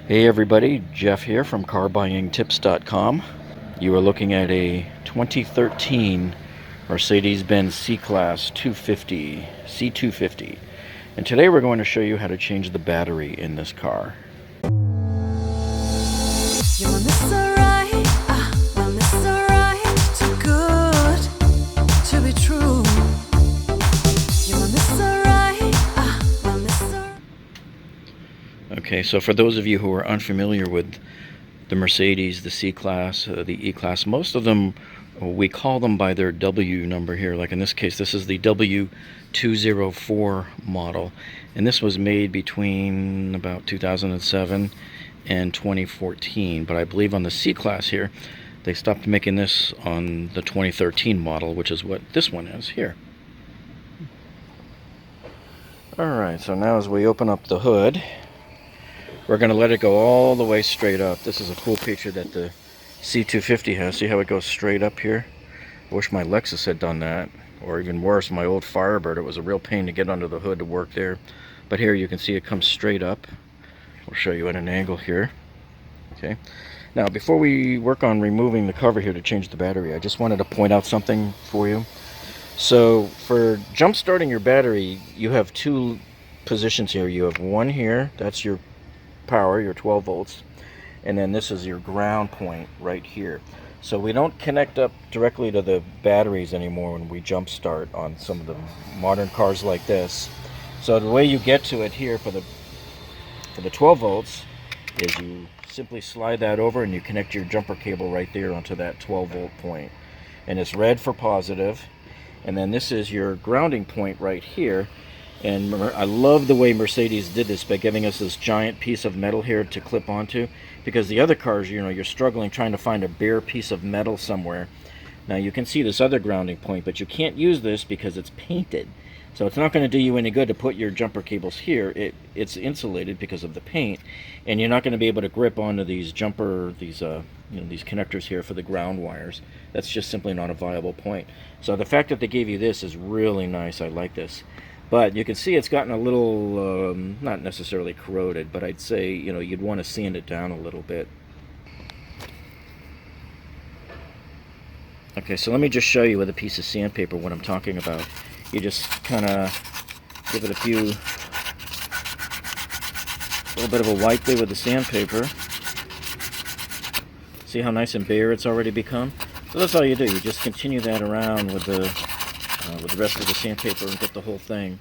Hey everybody, Jeff here from carbuyingtips.com. You are looking at a 2013 Mercedes-Benz C-Class 250, C250. And today we're going to show you how to change the battery in this car. Okay, so for those of you who are unfamiliar with the Mercedes, the C-Class, the E-Class, most of them, we call them by their W number here. Like in this case, this is the W204 model. And this was made between about 2007 and 2014. But I believe on the C-Class here, they stopped making this on the 2013 model, which is what this one is here. Alright, so now as we open up the hood, we're going to let it go all the way straight up. This is a cool feature that the C250 has. See how it goes straight up here? I wish my Lexus had done that. Or even worse, my old Firebird. It was a real pain to get under the hood to work there. But here you can see it comes straight up. We'll show you at an angle here. Okay. Now, before we work on removing the cover here to change the battery, I just wanted to point out something for you. So, for jump starting your battery, you have two positions here. You have one here. That's your power, your 12 volts, and then this is your ground point right here. So we don't connect up directly to the batteries anymore when we jump start on some of the modern cars like this. So the way you get to it here for the 12 volts is you simply slide that over and you connect your jumper cable right there onto that 12 volt point, and it's red for positive, and then this is your grounding point right here. And I love the way Mercedes did this by giving us this giant piece of metal here to clip onto, because the other cars, you know, you're struggling trying to find a bare piece of metal somewhere. Now you can see this other grounding point, but you can't use this because it's painted. So it's not going to do you any good to put your jumper cables here. It's insulated because of the paint, and you're not going to be able to grip onto these these connectors here for the ground wires. That's just simply not a viable point. So the fact that they gave you this is really nice. I like this. But you can see it's gotten a little, not necessarily corroded, but I'd say, you know, you'd want to sand it down a little bit. Okay, so let me just show you with a piece of sandpaper what I'm talking about. You just kind of give it a little bit of a wipe there with the sandpaper. See how nice and bare it's already become? So that's all you do. You just continue that around with the rest of the sandpaper and get the whole thing.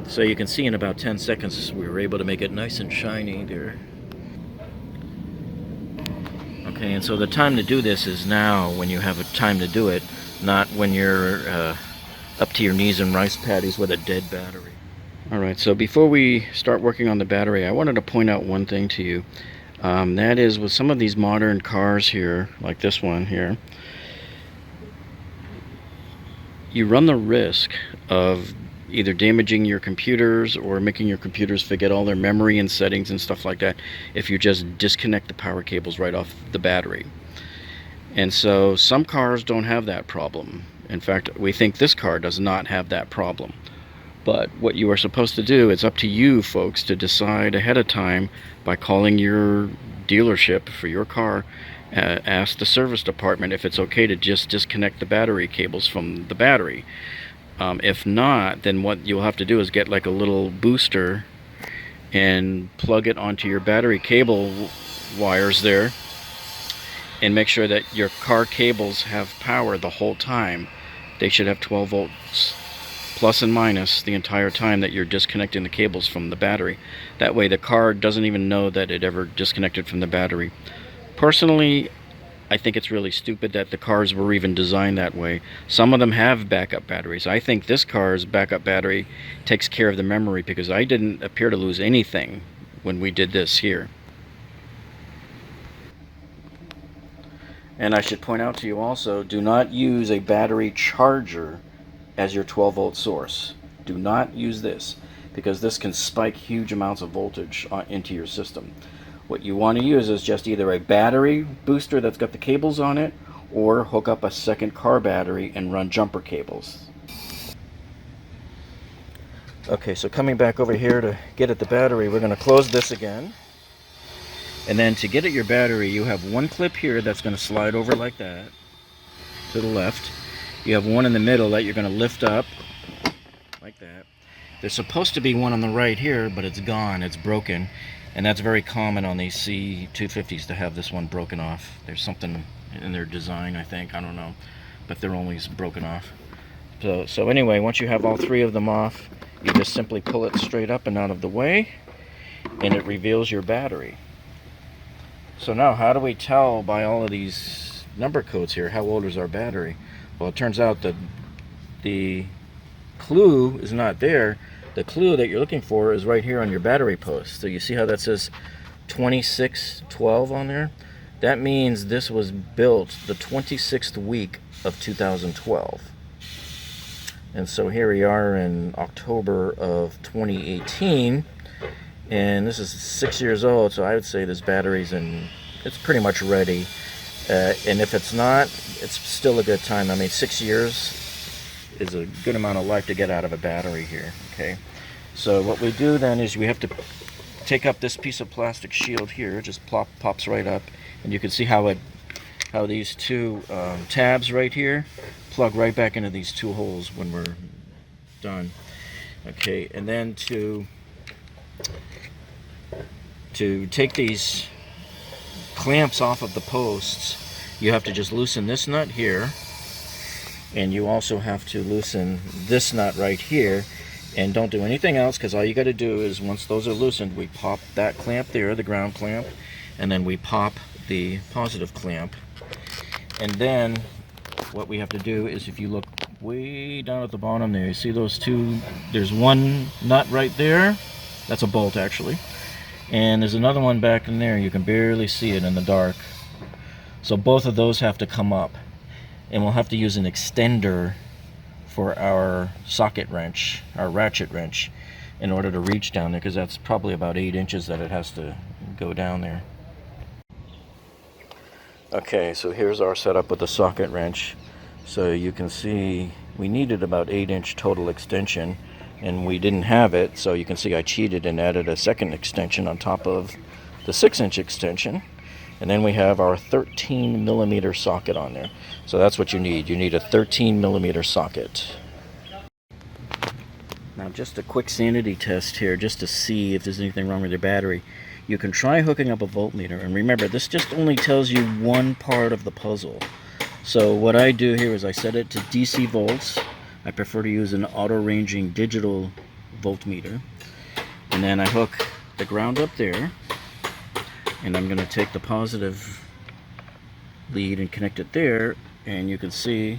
So you can see in about 10 seconds we were able to make it nice and shiny there. Okay, and so the time to do this is now, when you have a time to do it, not when you're up to your knees in rice paddies with a dead battery. Alright, so before we start working on the battery, I wanted to point out one thing to you. That is, with some of these modern cars here, like this one here, you run the risk of either damaging your computers or making your computers forget all their memory and settings and stuff like that if you just disconnect the power cables right off the battery. And so some cars don't have that problem. In fact, we think this car does not have that problem. But what you are supposed to do, it's up to you folks to decide ahead of time by calling your dealership for your car. Ask the service department if it's okay to just disconnect the battery cables from the battery. If not, then what you'll have to do is get like a little booster and plug it onto your battery cable wires there, and make sure that your car cables have power the whole time. They should have 12 volts plus and minus the entire time that you're disconnecting the cables from the battery. That way the car doesn't even know that it ever disconnected from the battery. Personally, I think it's really stupid that the cars were even designed that way. Some of them have backup batteries. I think this car's backup battery takes care of the memory, because I didn't appear to lose anything when we did this here. And I should point out to you also, do not use a battery charger as your 12 volt source. Do not use this, because this can spike huge amounts of voltage into your system. What you want to use is just either a battery booster that's got the cables on it, or hook up a second car battery and run jumper cables. Okay, so coming back over here to get at the battery, we're going to close this again. And then to get at your battery, you have one clip here that's going to slide over like that to the left. You have one in the middle that you're going to lift up like that. There's supposed to be one on the right here, but it's gone, it's broken. And that's very common on these C250s to have this one broken off. There's something in their design, I think, I don't know, but they're always broken off. So anyway, once you have all three of them off, you just simply pull it straight up and out of the way, and it reveals your battery. So now, how do we tell by all of these number codes here how old is our battery? Well, it turns out that the clue is not there. The clue that you're looking for is right here on your battery post. So you see how that says 2612 on there? That means this was built the 26th week of 2012. And so here we are in October of 2018, and this is 6 years old, so I would say this battery's it's pretty much ready. And if it's not, it's still a good time. I mean, 6 years is a good amount of life to get out of a battery here, okay? So what we do then is we have to take up this piece of plastic shield here. It just pops right up, and you can see how these two tabs right here plug right back into these two holes when we're done. Okay, and then to take these clamps off of the posts, you have to just loosen this nut here, and you also have to loosen this nut right here, and don't do anything else, because all you got to do is, once those are loosened, we pop that clamp there, the ground clamp, and then we pop the positive clamp. And then what we have to do is, if you look way down at the bottom there, you see those two, there's one nut right there, that's a bolt actually, and there's another one back in there, you can barely see it in the dark. So both of those have to come up, and we'll have to use an extender for our socket wrench, our ratchet wrench, in order to reach down there, because that's probably about 8 inches that it has to go down there. Okay, so here's our setup with the socket wrench. So you can see we needed about 8-inch total extension, and we didn't have it, so you can see I cheated and added a second extension on top of the 6-inch extension. And then we have our 13 millimeter socket on there. So that's what you need. You need a 13 millimeter socket. Now just a quick sanity test here, just to see if there's anything wrong with your battery. You can try hooking up a voltmeter, and remember, this just only tells you one part of the puzzle. So what I do here is I set it to DC volts. I prefer to use an auto-ranging digital voltmeter. And then I hook the ground up there, and I'm going to take the positive lead and connect it there, and you can see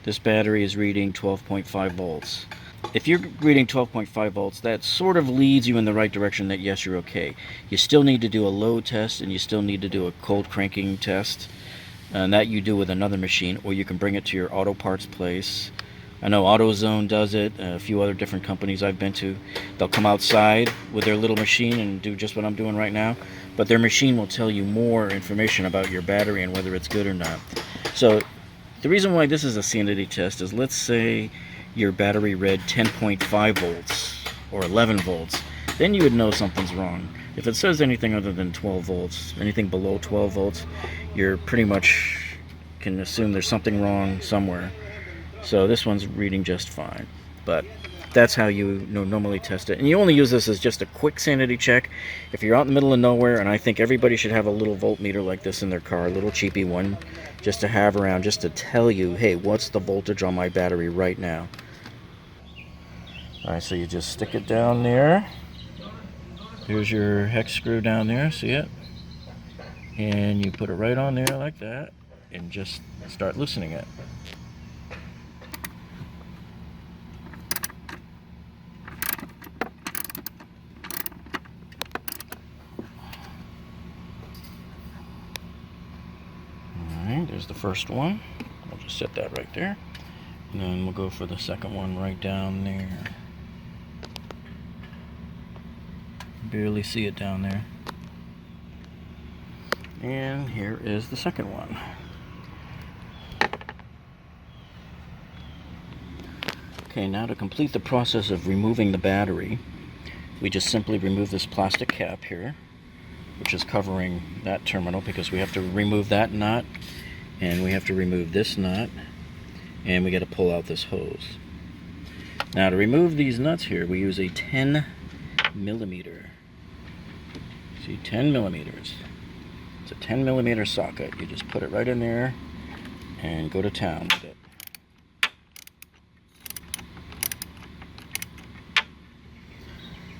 this battery is reading 12.5 volts. If you're reading 12.5 volts, that sort of leads you in the right direction that yes, you're okay. You still need to do a load test, and you still need to do a cold cranking test, and that you do with another machine, or you can bring it to your auto parts place. I know Autozone does it, a few other different companies I've been to. They'll come outside with their little machine and do just what I'm doing right now, but their machine will tell you more information about your battery and whether it's good or not. So the reason why this is a sanity test is, let's say your battery read 10.5 volts or 11 volts, then you would know something's wrong. If it says anything other than 12 volts, anything below 12 volts, you're pretty much can assume there's something wrong somewhere. So this one's reading just fine, but that's how you normally test it. And you only use this as just a quick sanity check. If you're out in the middle of nowhere, and I think everybody should have a little voltmeter like this in their car, a little cheapy one, just to have around, just to tell you, hey, what's the voltage on my battery right now? Alright, so you just stick it down there. Here's your hex screw down there, see it? And you put it right on there like that, and just start loosening it. Alright, there's the first one. I'll just set that right there. And then we'll go for the second one right down there. Barely see it down there. And here is the second one. Okay, now to complete the process of removing the battery, we just simply remove this plastic cap here, which is covering that terminal, because we have to remove that nut, and we have to remove this nut, and we got to pull out this hose. Now to remove these nuts here, we use a 10 millimeter. See, 10 millimeters. It's a 10 millimeter socket. You just put it right in there and go to town with it.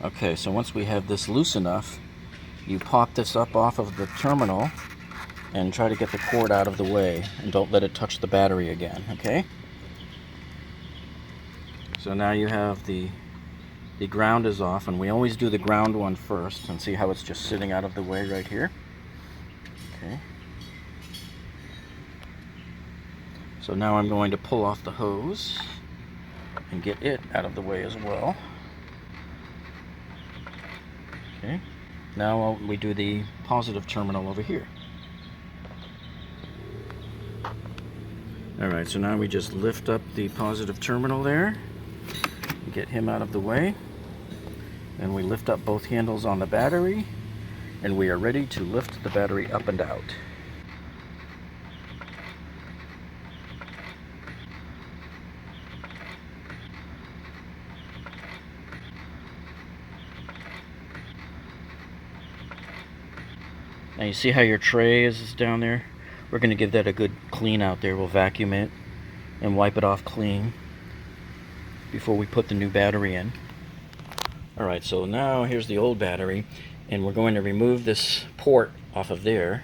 Okay, so once we have this loose enough, you pop this up off of the terminal and try to get the cord out of the way, and don't let it touch the battery again, okay? So now you have the ground is off, and we always do the ground one first, and see how it's just sitting out of the way right here. Okay. So now I'm going to pull off the hose and get it out of the way as well. Okay. Now we do the positive terminal over here. Alright, so now we just lift up the positive terminal there, get him out of the way, and we lift up both handles on the battery, and we are ready to lift the battery up and out. Now you see how your tray is down there? We're going to give that a good clean out there. We'll vacuum it and wipe it off clean before we put the new battery in. Alright, so now here's the old battery, and we're going to remove this port off of there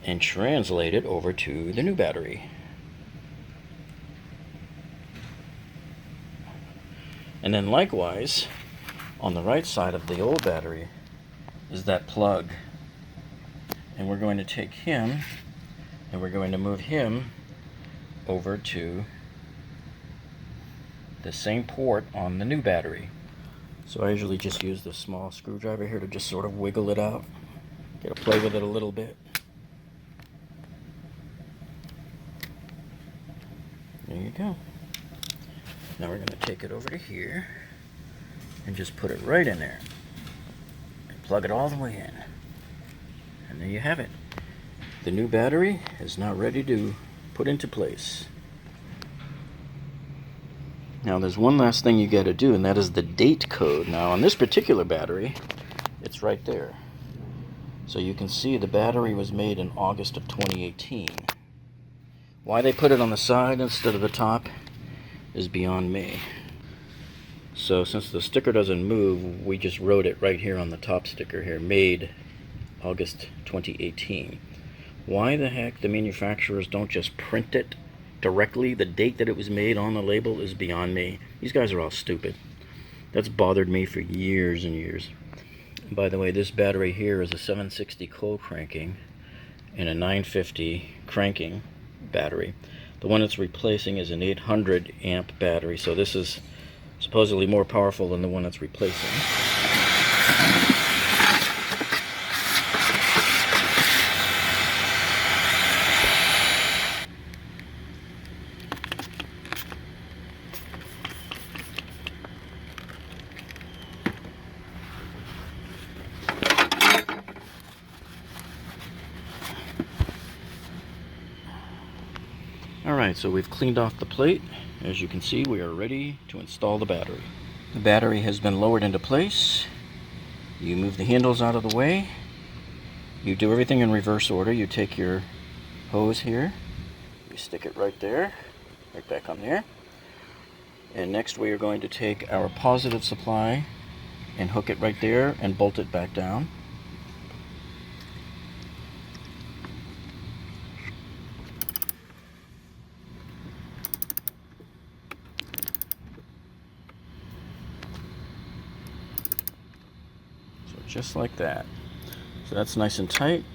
and translate it over to the new battery. And then likewise, on the right side of the old battery is that plug. And we're going to take him and we're going to move him over to the same port on the new battery. So I usually just use the small screwdriver here to just sort of wiggle it out. Get to play with it a little bit. There you go. Now we're going to take it over to here and just put it right in there. And plug it all the way in. And there you have it. The new battery is now ready to put into place. Now there's one last thing you got to do, and that is the date code. Now on this particular battery, it's right there. So you can see the battery was made in August of 2018. Why they put it on the side instead of the top is beyond me. So since the sticker doesn't move, we just wrote it right here on the top sticker here, made August 2018. Why the heck the manufacturers don't just print it directly, the date that it was made on the label, is beyond me. These guys are all stupid. That's bothered me for years and years. And by the way, this battery here is a 760 cold cranking and a 950 cranking battery. The one it's replacing is an 800 amp battery, so this is supposedly more powerful than the one it's replacing. Alright, so we've cleaned off the plate. As you can see, we are ready to install the battery. The battery has been lowered into place. You move the handles out of the way. You do everything in reverse order. You take your hose here, you stick it right there, right back on there. And next we are going to take our positive supply and hook it right there and bolt it back down. Just like that. So that's nice and tight.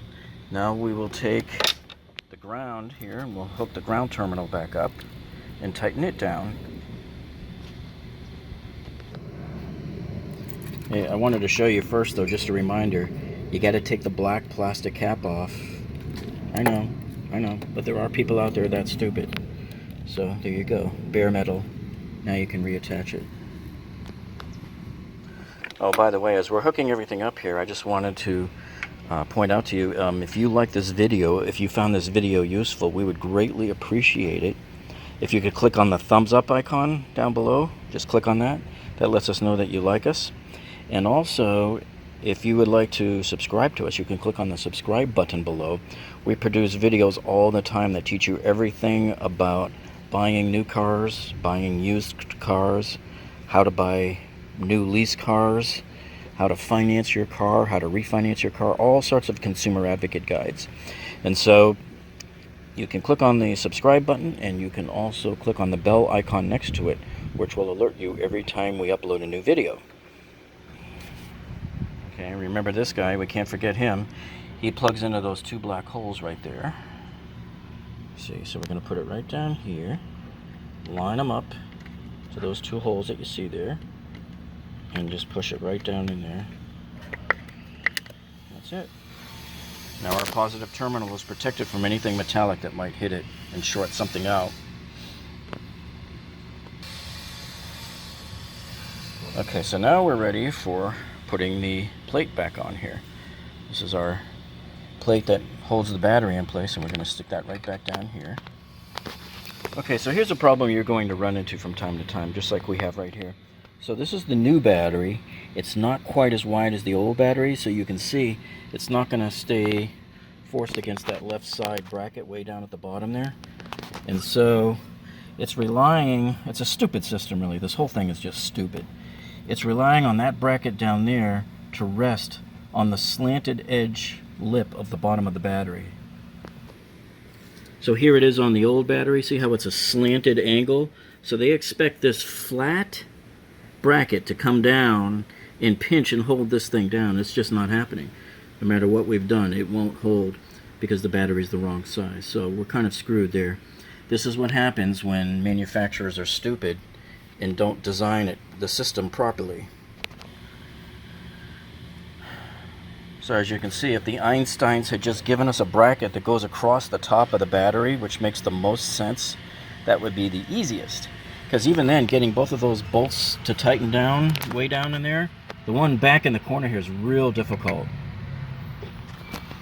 Now we will take the ground here and we'll hook the ground terminal back up and tighten it down. Hey, I wanted to show you first though, just a reminder, you got to take the black plastic cap off. I know, but there are people out there that stupid. So there you go, bare metal. Now you can reattach it. Oh, by the way, as we're hooking everything up here, I just wanted to point out to you, if you like this video, if you found this video useful, we would greatly appreciate it if you could click on the thumbs up icon down below. Just click on that. That lets us know that you like us. And also, if you would like to subscribe to us, you can click on the subscribe button below. We produce videos all the time that teach you everything about buying new cars, buying used cars, how to buy new lease cars, how to finance your car, how to refinance your car, all sorts of consumer advocate guides. And so you can click on the subscribe button, and you can also click on the bell icon next to it, which will alert you every time we upload a new video. Okay, remember this guy, we can't forget him. He plugs into those two black holes right there. See, so we're going to put it right down here, line them up to those two holes that you see there, and just push it right down in there. That's it. Now our positive terminal is protected from anything metallic that might hit it and short something out. Okay, so now we're ready for putting the plate back on here. This is our plate that holds the battery in place, and we're going to stick that right back down here. Okay, so here's a problem you're going to run into from time to time, just like we have right here. So this is the new battery. It's not quite as wide as the old battery, so you can see it's not going to stay forced against that left side bracket way down at the bottom there. And so it's relying, it's a stupid system really, this whole thing is just stupid. It's relying on that bracket down there to rest on the slanted edge lip of the bottom of the battery. So here it is on the old battery, see how it's a slanted angle? So they expect this flat bracket to come down and pinch and hold this thing down. It's just not happening. No matter what we've done, it won't hold because the battery's the wrong size. So we're kind of screwed there. This is what happens when manufacturers are stupid and don't design the system properly. So as you can see, if the Einsteins had just given us a bracket that goes across the top of the battery, which makes the most sense, that would be the easiest. Because even then, getting both of those bolts to tighten down, way down in there, the one back in the corner here is real difficult.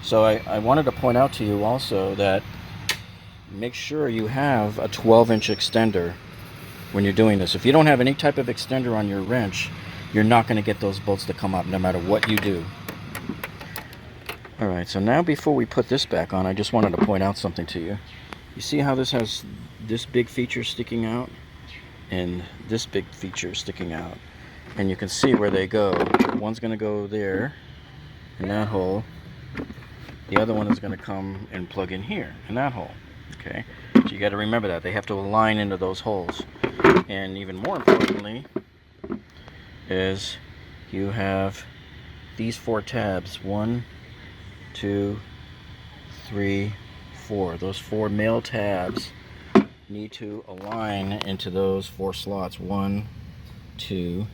So I wanted to point out to you also that make sure you have a 12-inch extender when you're doing this. If you don't have any type of extender on your wrench, you're not going to get those bolts to come up no matter what you do. Alright, so now before we put this back on, I just wanted to point out something to you. You see how this has this big feature sticking out? And this big feature sticking out, and you can see where they go. One's going to go there in that hole, the other one is going to come and plug in here in that hole. Okay, so you got to remember that they have to align into those holes. And even more importantly is you have these 4 tabs, 1, 2, 3, 4. Those 4 male tabs need to align into those 4 slots, 1, 2,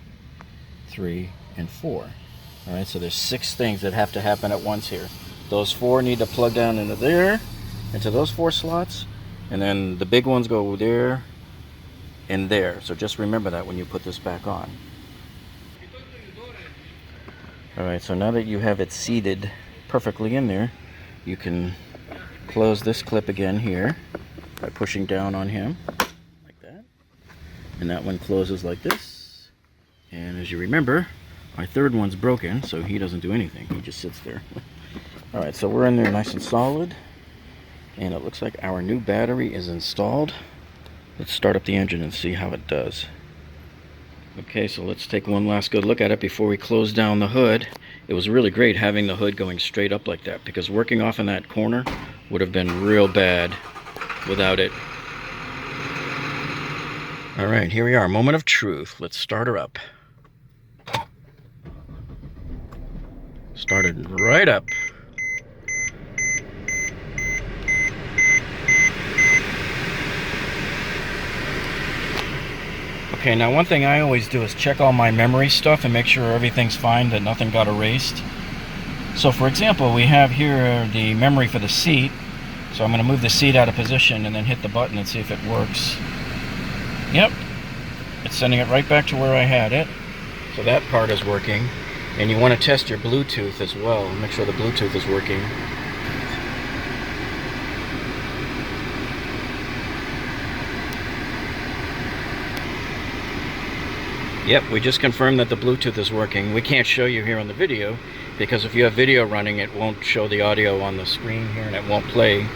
3, and 4. All right, so there's 6 things that have to happen at once here. Those 4 need to plug down into there, into those 4 slots, and then the big ones go there and there. So just remember that when you put this back on. All right, so now that you have it seated perfectly in there, you can close this clip again here by pushing down on him like that, and that one closes like this. And as you remember, our third one's broken, so he doesn't do anything, he just sits there. Alright, so we're in there nice and solid, and it looks like our new battery is installed. Let's start up the engine and see how it does. Okay, so let's take one last good look at it before we close down the hood. It was really great having the hood going straight up like that, because working off in that corner would have been real bad without it. Alright, here we are, moment of truth. Let's start her up. Started right up. Okay, now one thing I always do is check all my memory stuff and make sure everything's fine, that nothing got erased. So for example, we have here the memory for the seat. So I'm going to move the seat out of position and then hit the button and see if it works. Yep, it's sending it right back to where I had it. So that part is working. And you want to test your Bluetooth as well. Make sure the Bluetooth is working. Yep, we just confirmed that the Bluetooth is working. We can't show you here on the video because if you have video running, it won't show the audio on the screen here and it won't play.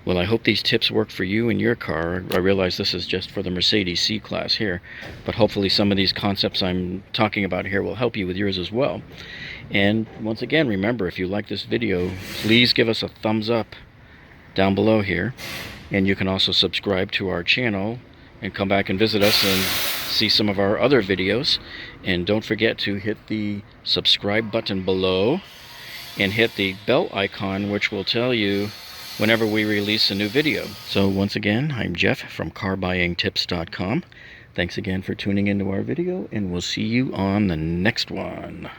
Well, I hope these tips work for you in your car. I realize this is just for the Mercedes C-Class here, but hopefully some of these concepts I'm talking about here will help you with yours as well. And once again, remember, if you like this video, please give us a thumbs up down below here. And you can also subscribe to our channel and come back and visit us and see some of our other videos. And don't forget to hit the subscribe button below and hit the bell icon, which will tell you whenever we release a new video. So once again, I'm Jeff from carbuyingtips.com. Thanks again for tuning into our video, and we'll see you on the next one.